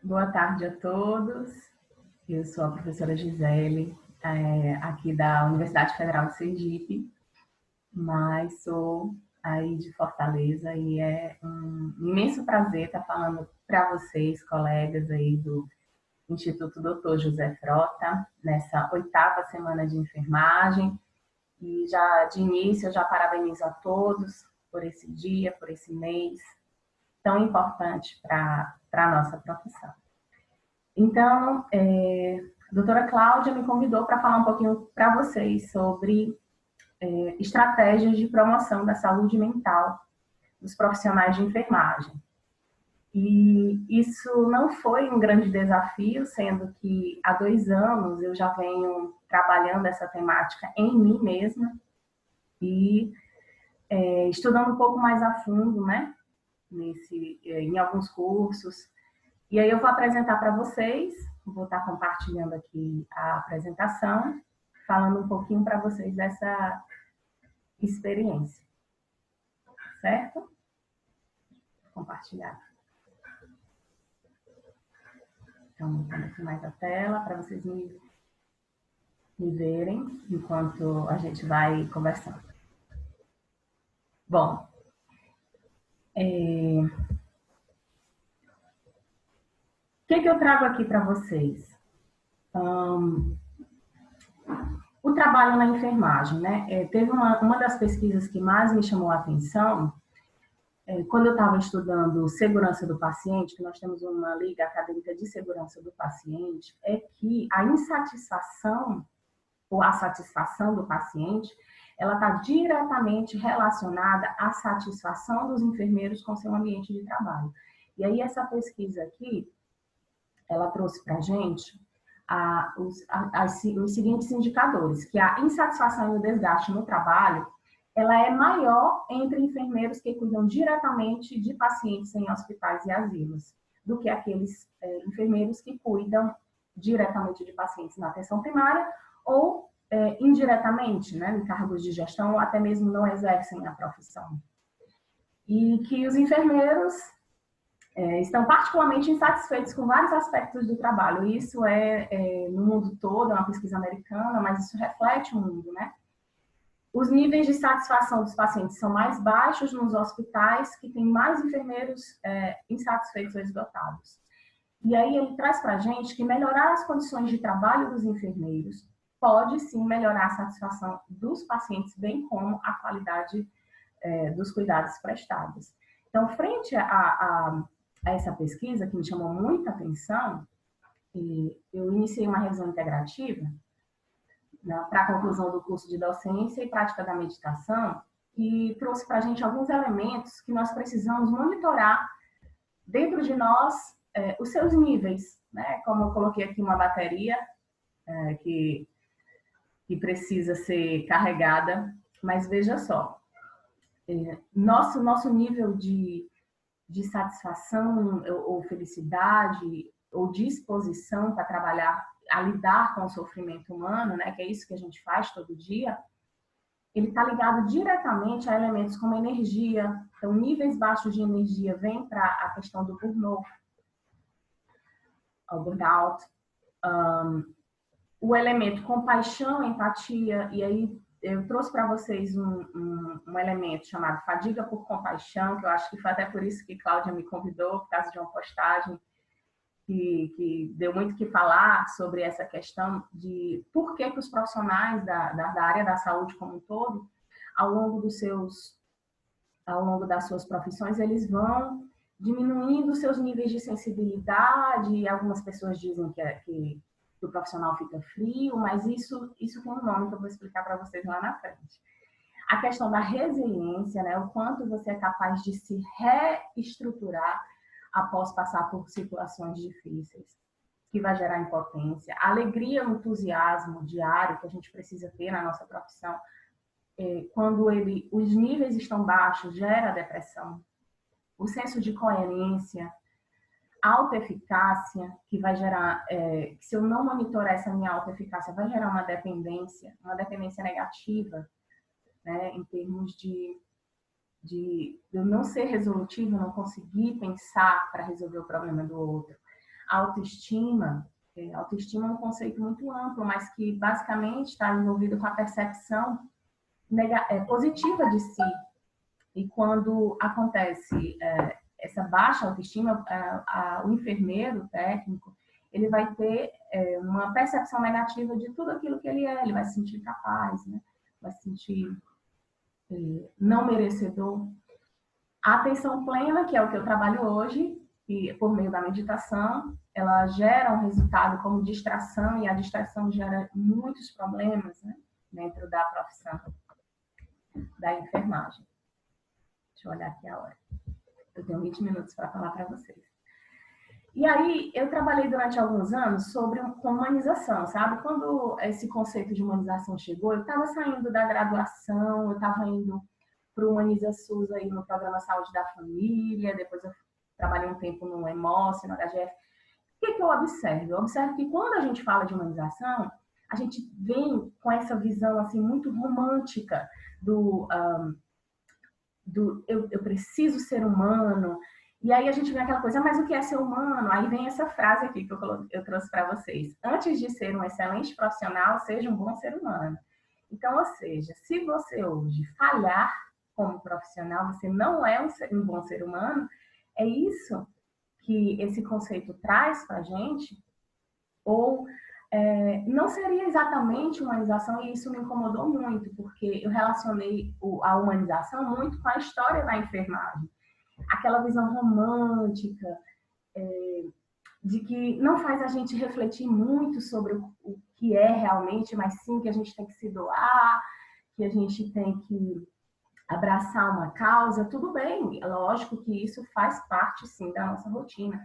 Boa tarde a todos. Eu sou a professora Gisele, aqui da Universidade Federal de Sergipe, mas sou aí de Fortaleza e é um imenso prazer estar falando para vocês, colegas aí do Instituto Dr. José Frota, nessa 8ª semana de enfermagem. E já de início eu já parabenizo a todos por esse dia, por esse mês tão importante para a nossa profissão. Então, a doutora Cláudia me convidou para falar um pouquinho para vocês sobre estratégias de promoção da saúde mental dos profissionais de enfermagem. E isso não foi um grande desafio, sendo que há 2 anos eu já venho trabalhando essa temática em mim mesma e estudando um pouco mais a fundo, né, em alguns cursos. E aí eu vou apresentar para vocês, vou estar compartilhando aqui a apresentação, falando um pouquinho para vocês dessa experiência, certo? Vou compartilhar. Então, vou aqui mais a tela para vocês me verem enquanto a gente vai conversando. Bom, o que eu trago aqui para vocês? O trabalho na enfermagem, né? Teve uma das pesquisas que mais me chamou a atenção, quando eu estava estudando segurança do paciente, que nós temos uma liga acadêmica de segurança do paciente, é que a insatisfação ou a satisfação do paciente, ela está diretamente relacionada à satisfação dos enfermeiros com seu ambiente de trabalho. E aí essa pesquisa aqui, ela trouxe para a gente os seguintes indicadores, que a insatisfação e o desgaste no trabalho, ela é maior entre enfermeiros que cuidam diretamente de pacientes em hospitais e asilos, do que aqueles enfermeiros que cuidam diretamente de pacientes na atenção primária ou indiretamente, né, em cargos de gestão, ou até mesmo não exercem a profissão. E que os enfermeiros estão particularmente insatisfeitos com vários aspectos do trabalho. Isso no mundo todo, é uma pesquisa americana, mas isso reflete o mundo, né? Os níveis de satisfação dos pacientes são mais baixos nos hospitais que têm mais enfermeiros insatisfeitos ou esgotados. E aí ele traz para a gente que melhorar as condições de trabalho dos enfermeiros pode sim melhorar a satisfação dos pacientes, bem como a qualidade dos cuidados prestados. Então, frente a essa pesquisa, que me chamou muita atenção, eu iniciei uma revisão integrativa para a conclusão do curso de docência e prática da meditação, que trouxe para a gente alguns elementos que nós precisamos monitorar dentro de nós, os seus níveis, né? Como eu coloquei aqui uma bateria que precisa ser carregada, mas veja só, nosso nível de satisfação ou felicidade ou disposição para trabalhar, a lidar com o sofrimento humano, né, que é isso que a gente faz todo dia, ele está ligado diretamente a elementos como energia. Então, níveis baixos de energia vêm para a questão do burnout, o burnout, o elemento compaixão, empatia, e aí eu trouxe para vocês um elemento chamado fadiga por compaixão, que eu acho que foi até por isso que Cláudia me convidou, por causa de uma postagem que deu muito que falar sobre essa questão de por que os profissionais da área da saúde como um todo, ao longo das suas profissões, eles vão diminuindo seus níveis de sensibilidade. Algumas pessoas dizem que o profissional fica frio, mas isso tem um nome que eu vou explicar para vocês lá na frente. A questão da resiliência, né? O quanto você é capaz de se reestruturar após passar por situações difíceis, que vai gerar impotência. A alegria, o entusiasmo diário que a gente precisa ter na nossa profissão, quando os níveis estão baixos, gera depressão. O senso de coerência, autoeficácia, que vai gerar, se eu não monitorar essa minha autoeficácia, vai gerar uma dependência negativa, né, em termos de eu não ser resolutivo, não conseguir pensar para resolver o problema do outro. a autoestima. Autoestima é um conceito muito amplo, mas que basicamente está envolvido com a percepção positiva de si. E quando acontece essa baixa autoestima, o enfermeiro técnico, ele vai ter uma percepção negativa de tudo aquilo que ele vai se sentir incapaz, né? Vai se sentir não merecedor. A atenção plena, que é o que eu trabalho hoje, e por meio da meditação, ela gera um resultado como distração, e a distração gera muitos problemas, né, dentro da profissão da enfermagem. Deixa eu olhar aqui a hora. Eu tenho 20 minutos para falar para vocês. E aí, eu trabalhei durante alguns anos com humanização, sabe? Quando esse conceito de humanização chegou, eu estava saindo da graduação, eu estava indo para o Humaniza SUS aí no Programa Saúde da Família, depois eu trabalhei um tempo no EMOS, no HGF. O que eu observo? Eu observo que quando a gente fala de humanização, a gente vem com essa visão assim muito romântica eu preciso ser humano. E aí a gente vê aquela coisa, mas o que é ser humano? Aí vem essa frase aqui que eu trouxe para vocês. Antes de ser um excelente profissional, seja um bom ser humano. Então, ou seja, se você hoje falhar como profissional, você não é um bom ser humano, é isso que esse conceito traz para a gente, ou não seria exatamente humanização, e isso me incomodou muito, porque eu relacionei a humanização muito com a história da enfermagem. Aquela visão romântica, de que não faz a gente refletir muito sobre o que é realmente, mas sim que a gente tem que se doar, que a gente tem que abraçar uma causa. Tudo bem, é lógico que isso faz parte, sim, da nossa rotina,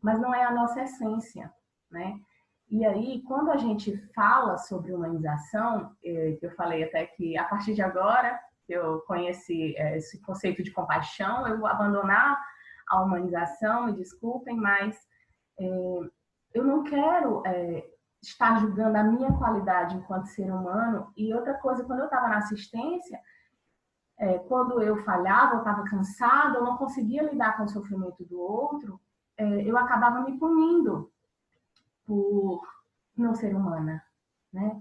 mas não é a nossa essência, né? E aí, quando a gente fala sobre humanização, que eu falei até que a partir de agora, eu conheci esse conceito de compaixão, eu vou abandonar a humanização, me desculpem, mas eu não quero estar julgando a minha qualidade enquanto ser humano. E outra coisa, quando eu estava na assistência, quando eu falhava, eu estava cansada, eu não conseguia lidar com o sofrimento do outro, eu acabava me punindo por não ser humana, né?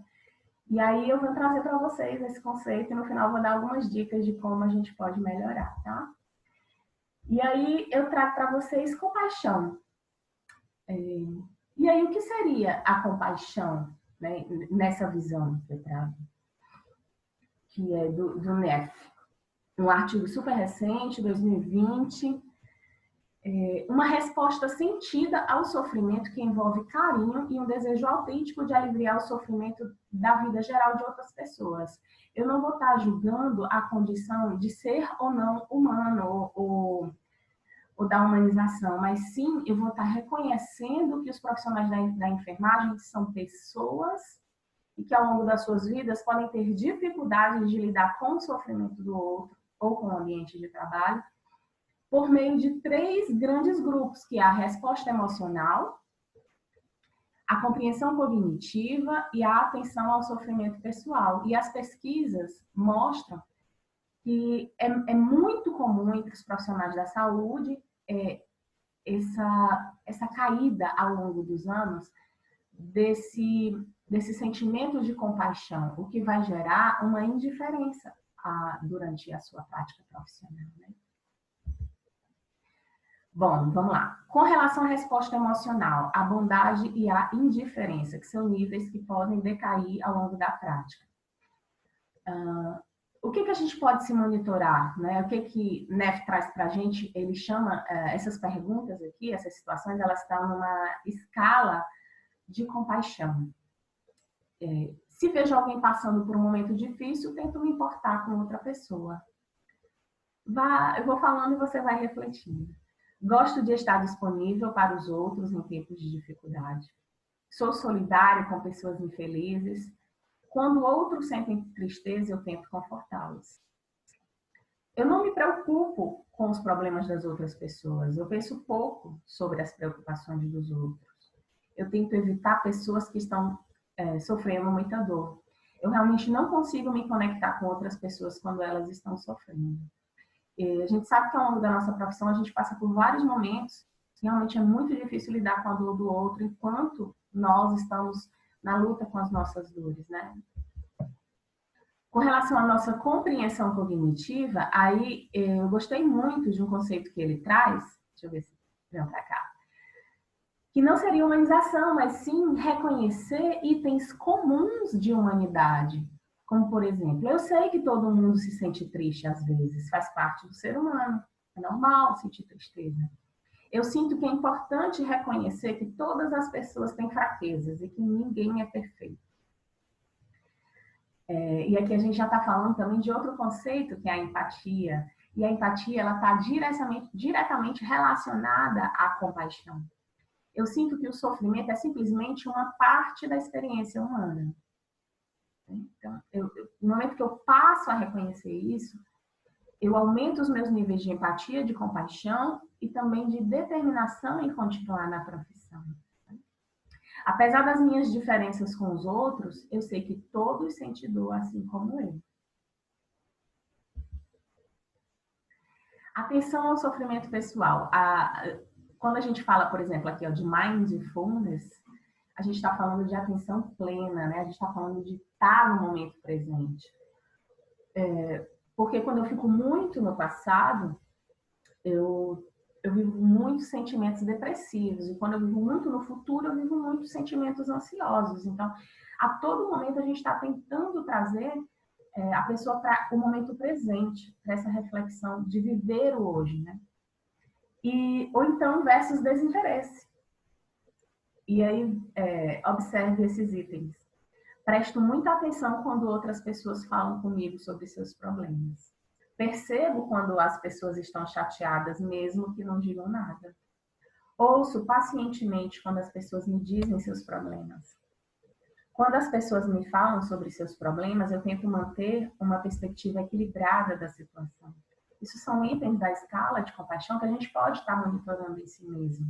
E aí eu vou trazer para vocês esse conceito e no final vou dar algumas dicas de como a gente pode melhorar, tá? E aí eu trago para vocês compaixão. E aí o que seria a compaixão, né, nessa visão que eu trago? Que é do NEF. Um artigo super recente, 2020, uma resposta sentida ao sofrimento que envolve carinho e um desejo autêntico de aliviar o sofrimento da vida geral de outras pessoas. Eu não vou estar julgando a condição de ser ou não humano ou da humanização, mas sim eu vou estar reconhecendo que os profissionais da enfermagem são pessoas e que ao longo das suas vidas podem ter dificuldades de lidar com o sofrimento do outro ou com o ambiente de trabalho, por meio de 3 grandes grupos, que é a resposta emocional, a compreensão cognitiva e a atenção ao sofrimento pessoal. E as pesquisas mostram que é muito comum entre os profissionais da saúde essa caída ao longo dos anos desse sentimento de compaixão, o que vai gerar uma indiferença durante a sua prática profissional, né? Bom, vamos lá. Com relação à resposta emocional, a bondade e a indiferença, que são níveis que podem decair ao longo da prática. O que a gente pode se monitorar, né? O que Neff traz para a gente? Ele chama essas perguntas aqui, essas situações, elas estão numa escala de compaixão. Se vejo alguém passando por um momento difícil, tento me importar com outra pessoa. Eu vou falando e você vai refletindo. Gosto de estar disponível para os outros em tempos de dificuldade. Sou solidário com pessoas infelizes. Quando outros sentem tristeza, eu tento confortá-los. Eu não me preocupo com os problemas das outras pessoas. Eu penso pouco sobre as preocupações dos outros. Eu tento evitar pessoas que estão sofrendo muita dor. Eu realmente não consigo me conectar com outras pessoas quando elas estão sofrendo. A gente sabe que ao longo da nossa profissão a gente passa por vários momentos realmente é muito difícil lidar com a dor do outro enquanto nós estamos na luta com as nossas dores, né? Com relação à nossa compreensão cognitiva, aí eu gostei muito de um conceito que ele traz, deixa eu ver se vem para cá, que não seria humanização, mas sim reconhecer itens comuns de humanidade. Como, por exemplo, eu sei que todo mundo se sente triste às vezes, faz parte do ser humano, é normal sentir tristeza. Eu sinto que é importante reconhecer que todas as pessoas têm fraquezas e que ninguém é perfeito. E aqui a gente já está falando também de outro conceito, que é a empatia. E a empatia ela está diretamente relacionada à compaixão. Eu sinto que o sofrimento é simplesmente uma parte da experiência humana. Então, no momento que eu passo a reconhecer isso, eu aumento os meus níveis de empatia, de compaixão e também de determinação em continuar na profissão. Apesar das minhas diferenças com os outros, eu sei que todos sentem dor assim como eu. Atenção ao sofrimento pessoal. Quando a gente fala, por exemplo, aqui ó, de mindfulness, a gente está falando de atenção plena, né? A gente está falando de estar no momento presente. Porque quando eu fico muito no passado, eu vivo muitos sentimentos depressivos. E quando eu vivo muito no futuro, eu vivo muitos sentimentos ansiosos. Então, a todo momento, a gente está tentando trazer a pessoa para o momento presente, para essa reflexão de viver o hoje, né? Ou então, versus desinteresse. E aí, observe esses itens. Presto muita atenção quando outras pessoas falam comigo sobre seus problemas. Percebo quando as pessoas estão chateadas, mesmo que não digam nada. Ouço pacientemente quando as pessoas me dizem seus problemas. Quando as pessoas me falam sobre seus problemas, eu tento manter uma perspectiva equilibrada da situação. Isso são itens da escala de compaixão que a gente pode estar monitorando em si mesmo,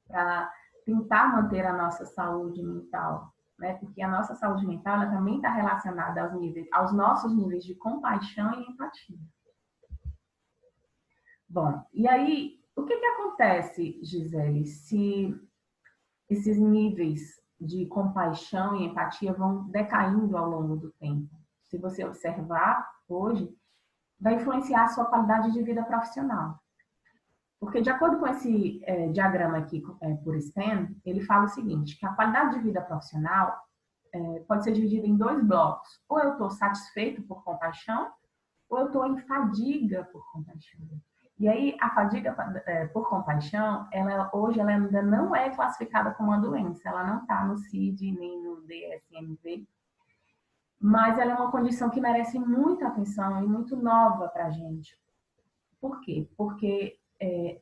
para tentar manter a nossa saúde mental, né? Porque a nossa saúde mental ela também está relacionada aos nossos níveis de compaixão e empatia. Bom, e aí, o que acontece, Gisele, se esses níveis de compaixão e empatia vão decaindo ao longo do tempo? Se você observar hoje, vai influenciar a sua qualidade de vida profissional. Porque, de acordo com esse diagrama aqui por Stan, ele fala o seguinte, que a qualidade de vida profissional pode ser dividida em 2 blocos. Ou eu estou satisfeito por compaixão, ou eu estou em fadiga por compaixão. E aí, a fadiga por compaixão, hoje ela ainda não é classificada como uma doença, ela não está no CID nem no DSM-V, mas ela é uma condição que merece muita atenção e muito nova para a gente. Por quê? Porque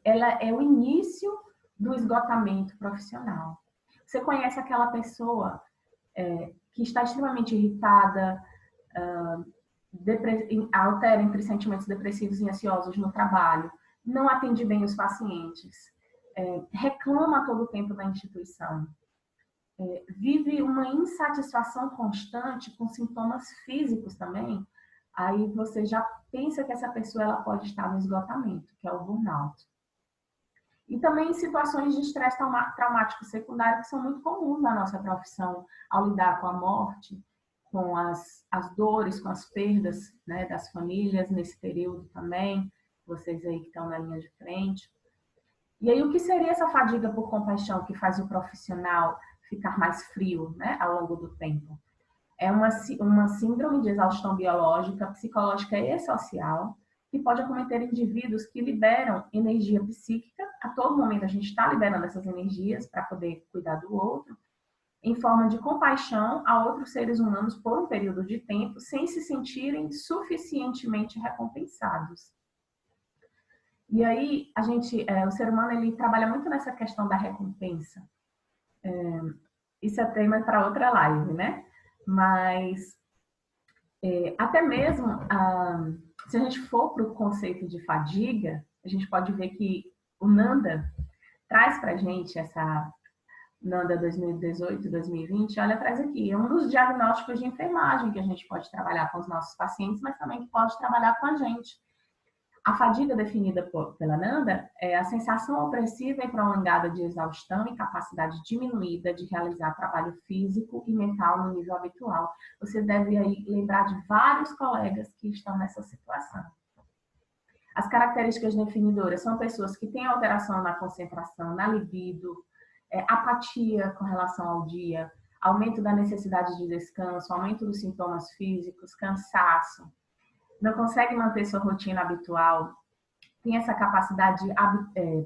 ela é o início do esgotamento profissional. Você conhece aquela pessoa que está extremamente irritada, altera entre sentimentos depressivos e ansiosos no trabalho, não atende bem os pacientes, reclama todo o tempo da instituição, vive uma insatisfação constante com sintomas físicos também, aí você já pensa que essa pessoa ela pode estar no esgotamento, que é o burnout. E também situações de estresse traumático secundário que são muito comuns na nossa profissão, ao lidar com a morte, com as dores, com as perdas, né, das famílias nesse período também, vocês aí que estão na linha de frente. E aí, o que seria essa fadiga por compaixão que faz o profissional ficar mais frio, né, ao longo do tempo? É uma síndrome de exaustão biológica, psicológica e social, que pode acometer indivíduos que liberam energia psíquica. A todo momento a gente está liberando essas energias para poder cuidar do outro, em forma de compaixão a outros seres humanos por um período de tempo, sem se sentirem suficientemente recompensados. E aí, o ser humano, ele trabalha muito nessa questão da recompensa. Isso é tema para outra live, né? Mas, até mesmo, se a gente for para o conceito de fadiga, a gente pode ver que o Nanda traz para a gente essa Nanda 2018, 2020, olha, traz aqui, é um dos diagnósticos de enfermagem que a gente pode trabalhar com os nossos pacientes, mas também que pode trabalhar com a gente. A fadiga definida pela Nanda é a sensação opressiva e prolongada de exaustão e capacidade diminuída de realizar trabalho físico e mental no nível habitual. Você deve aí lembrar de vários colegas que estão nessa situação. As características definidoras são pessoas que têm alteração na concentração, na libido, apatia com relação ao dia, aumento da necessidade de descanso, aumento dos sintomas físicos, cansaço, não consegue manter sua rotina habitual, tem essa capacidade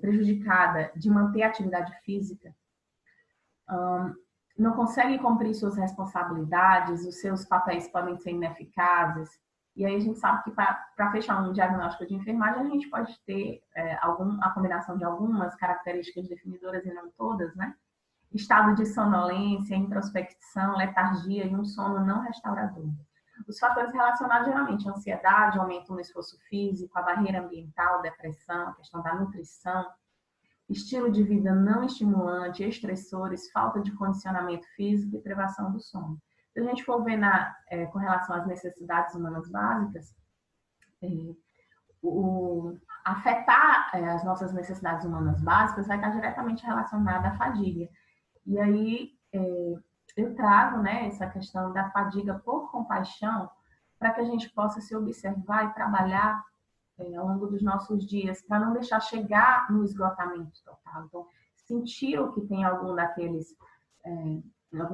prejudicada de manter a atividade física, não consegue cumprir suas responsabilidades, os seus papéis podem ser ineficazes. E aí a gente sabe que para fechar um diagnóstico de enfermagem, a gente pode ter a combinação de algumas características definidoras e não todas, né? Estado de sonolência, introspecção, letargia e um sono não restaurador. Os fatores relacionados geralmente à ansiedade, aumento no esforço físico, a barreira ambiental, depressão, a questão da nutrição, estilo de vida não estimulante, estressores, falta de condicionamento físico e privação do sono. Se a gente for ver com relação às necessidades humanas básicas, afetar as nossas necessidades humanas básicas vai estar diretamente relacionada à fadiga. E aí eu trago, né, essa questão da fadiga por compaixão para que a gente possa se observar e trabalhar ao longo dos nossos dias, para não deixar chegar no esgotamento total. Então, sentir o que tem alguma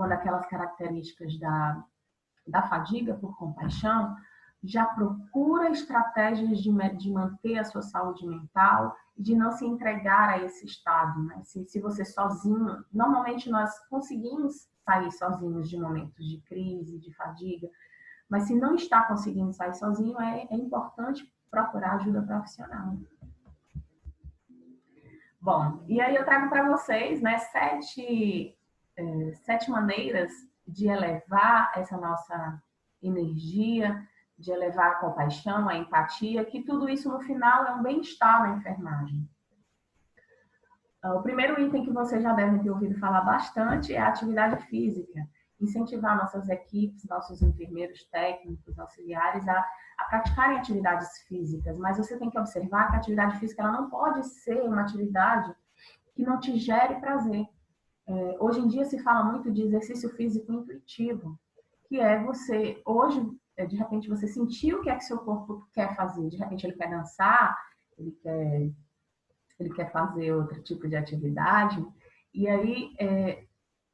daquelas características da fadiga por compaixão, já procura estratégias de manter a sua saúde mental e de não se entregar a esse estado, né? Se você sozinho, normalmente nós conseguimos sair sozinhos de momentos de crise, de fadiga, mas se não está conseguindo sair sozinho, é importante procurar ajuda profissional. Bom, e aí eu trago para vocês, né, 7 maneiras de elevar essa nossa energia, de elevar a compaixão, a empatia, que tudo isso no final é um bem-estar na enfermagem. O primeiro item que vocês já devem ter ouvido falar bastante é a atividade física. Incentivar nossas equipes, nossos enfermeiros técnicos, auxiliares a praticarem atividades físicas, mas você tem que observar que a atividade física ela não pode ser uma atividade que não te gere prazer. Hoje em dia se fala muito de exercício físico intuitivo, que é você, hoje, de repente, você sentir o que é que seu corpo quer fazer. De repente, ele quer dançar, ele quer fazer outro tipo de atividade, e aí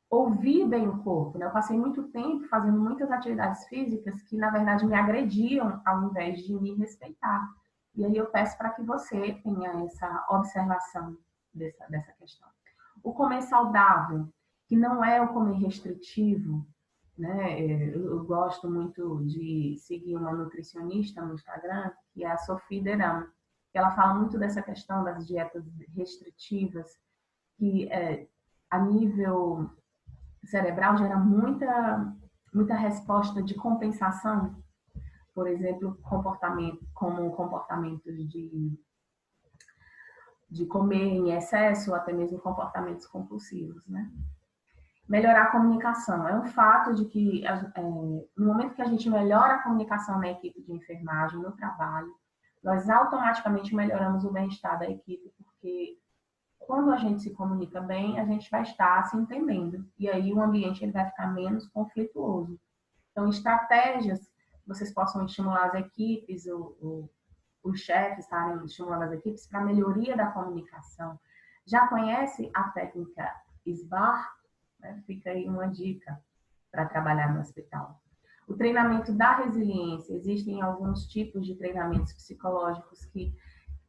ouvir bem o corpo, né? Eu passei muito tempo fazendo muitas atividades físicas que, na verdade, me agrediam ao invés de me respeitar. E aí eu peço para que você tenha essa observação dessa questão. O comer saudável, que não é o comer restritivo, né? Eu gosto muito de seguir uma nutricionista no Instagram, que é a Sophie Deram. Ela fala muito dessa questão das dietas restritivas, que a nível cerebral gera muita resposta de compensação, por exemplo, comportamentos de comer em excesso, ou até mesmo comportamentos compulsivos, né? Melhorar a comunicação. É um fato de que no momento que a gente melhora a comunicação na equipe de enfermagem, no trabalho, nós automaticamente melhoramos o bem-estar da equipe, porque quando a gente se comunica bem, a gente vai estar se entendendo. E aí o ambiente ele vai ficar menos conflituoso. Então, estratégias que vocês possam estimular as equipes, os chefes estarem estimulando as equipes para melhoria da comunicação. Já conhece a técnica SBAR? Fica aí uma dica para trabalhar no hospital. O treinamento da resiliência. Existem alguns tipos de treinamentos psicológicos que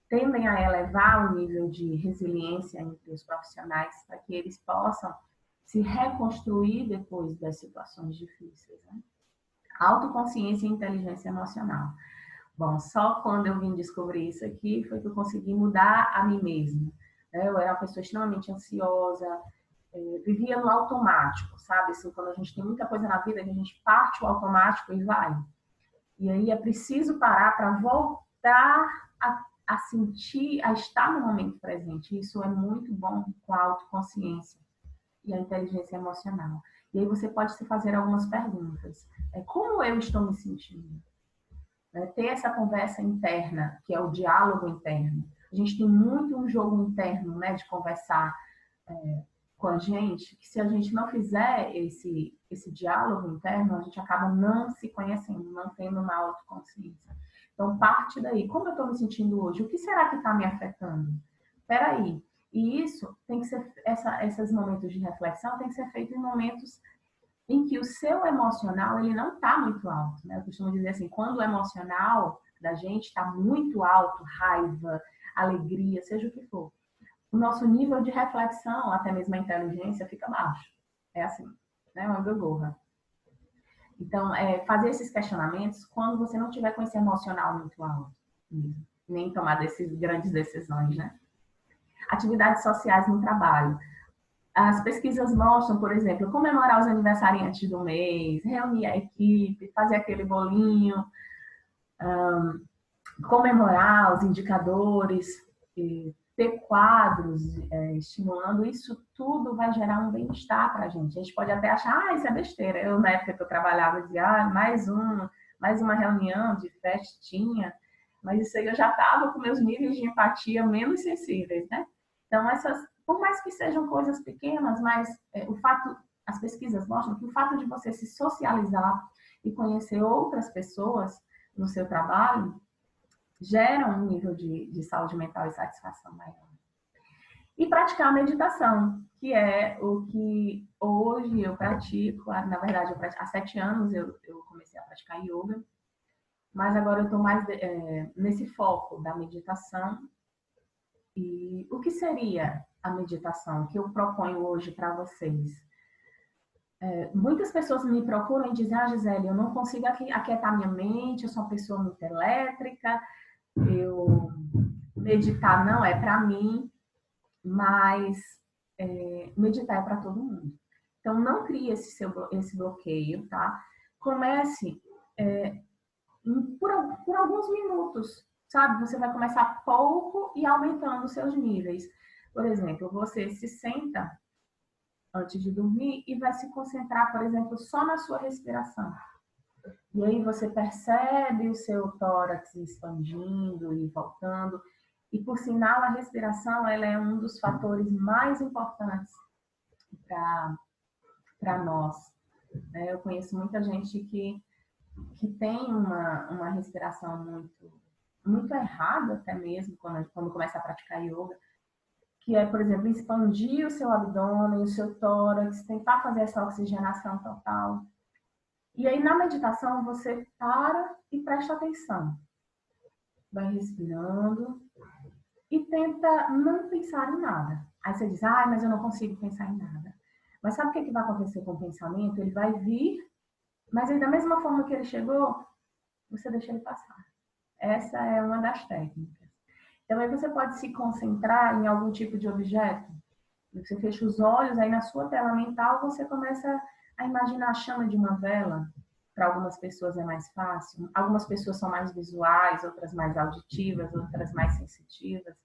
tendem a elevar o nível de resiliência entre os profissionais para que eles possam se reconstruir depois das situações difíceis, né? Autoconsciência e inteligência emocional. Bom, só quando eu vim descobrir isso aqui foi que eu consegui mudar a mim mesma. Eu era uma pessoa extremamente ansiosa, vivia no automático, sabe? Assim, quando a gente tem muita coisa na vida, a gente parte o automático e vai. E aí é preciso parar para voltar a sentir, a estar no momento presente. Isso é muito bom com a autoconsciência e a inteligência emocional. E aí você pode se fazer algumas perguntas. Como eu estou me sentindo? né? Ter essa conversa interna, que é o diálogo interno. A gente tem muito um jogo interno, né, de conversar com a gente, que se a gente não fizer esse diálogo interno, a gente acaba não se conhecendo, não tendo uma autoconsciência. Então, parte daí. Como eu estou me sentindo hoje? O que será que está me afetando? Espera aí. E isso tem que ser, esses momentos de reflexão tem que ser feito em momentos em que o seu emocional ele não está muito alto, né? Eu costumo dizer assim, quando o emocional da gente está muito alto, raiva, alegria, seja o que for, o nosso nível de reflexão, até mesmo a inteligência, fica baixo. É assim, né? Uma gangorra. Então, fazer esses questionamentos quando você não tiver com esse emocional muito alto, nem tomar grandes decisões, né? Atividades sociais no trabalho. As pesquisas mostram, por exemplo, comemorar os aniversariantes do mês, reunir a equipe, fazer aquele bolinho, comemorar os indicadores, ter quadros estimulando, isso tudo vai gerar um bem-estar para a gente. A gente pode até achar, isso é besteira. Eu, na época que eu trabalhava, dizia, mais uma reunião de festinha, mas isso aí eu já estava com meus níveis de empatia menos sensíveis, né? Então, por mais que sejam coisas pequenas, mas as pesquisas mostram que o fato de você se socializar e conhecer outras pessoas no seu trabalho gera um nível de saúde mental e satisfação maior. E praticar a meditação, que é o que hoje eu pratico. Na verdade, há 7 anos eu comecei a praticar yoga, mas agora eu estou mais nesse foco da meditação. E o que seria a meditação que eu proponho hoje para vocês? Muitas pessoas me procuram e dizem, Gisele, eu não consigo aquietar minha mente, eu sou uma pessoa muito elétrica, meditar não é para mim, mas meditar é para todo mundo. Então, não crie esse bloqueio, tá? Comece por alguns minutos, sabe? Você vai começar pouco e aumentando os seus níveis. Por exemplo, você se senta antes de dormir e vai se concentrar, por exemplo, só na sua respiração. E aí você percebe o seu tórax expandindo e voltando. E, por sinal, a respiração ela é um dos fatores mais importantes para nós. Eu conheço muita gente que tem uma respiração muito errada, até mesmo, quando começa a praticar yoga, que é, por exemplo, expandir o seu abdômen, o seu tórax, tentar fazer essa oxigenação total. E aí, na meditação, você para e presta atenção. Vai respirando e tenta não pensar em nada. Aí você diz, mas eu não consigo pensar em nada. Mas sabe o que vai acontecer com o pensamento? Ele vai vir, mas aí, da mesma forma que ele chegou, você deixa ele passar. Essa é uma das técnicas. Então, aí você pode se concentrar em algum tipo de objeto. Você fecha os olhos, aí na sua tela mental você começa a imaginar a chama de uma vela. Para algumas pessoas é mais fácil. Algumas pessoas são mais visuais, outras mais auditivas, outras mais sensitivas.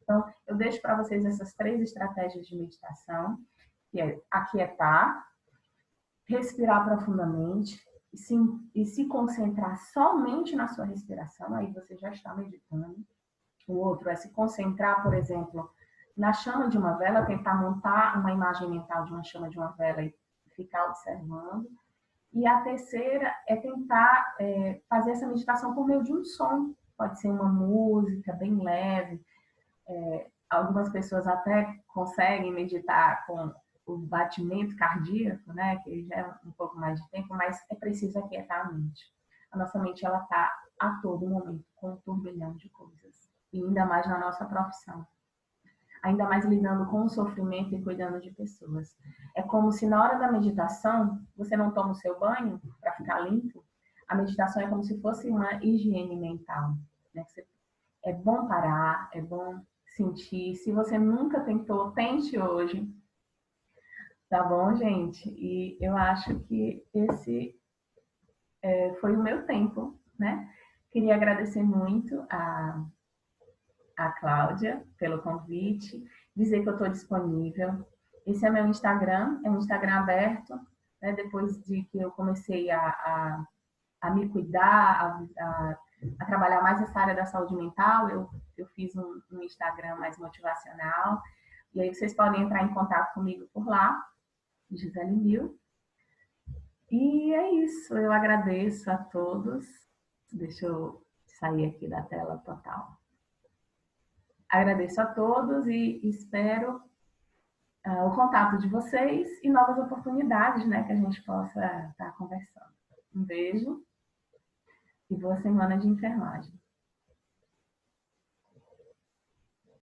Então, eu deixo para vocês essas 3 estratégias de meditação, que é aquietar, respirar profundamente e se concentrar somente na sua respiração, aí você já está meditando. O outro é se concentrar, por exemplo, na chama de uma vela, tentar montar uma imagem mental de uma chama de uma vela e ficar observando. E a terceira é tentar fazer essa meditação por meio de um som. Pode ser uma música bem leve. Algumas pessoas até conseguem meditar com o batimento cardíaco, né? Que já é um pouco mais de tempo, mas é preciso aquietar a mente. A nossa mente ela está a todo momento com um turbilhão de coisas. E ainda mais na nossa profissão. Ainda mais lidando com o sofrimento e cuidando de pessoas. É como se na hora da meditação, você não toma o seu banho para ficar limpo. A meditação é como se fosse uma higiene mental. Né? É bom parar, é bom sentir. Se você nunca tentou, tente hoje. Tá bom, gente? E eu acho que esse foi o meu tempo, né? Queria agradecer muito a Cláudia pelo convite, dizer que eu estou disponível. Esse é meu Instagram, é um Instagram aberto, né? Depois de que eu comecei a me cuidar, a a trabalhar mais essa área da saúde mental, eu fiz um Instagram mais motivacional, e aí vocês podem entrar em contato comigo por lá, Gisele Mil. E é isso, eu agradeço a todos. Deixa eu sair aqui da tela total. Agradeço a todos e espero o contato de vocês e novas oportunidades, né, que a gente possa estar conversando. Um beijo e boa semana de enfermagem.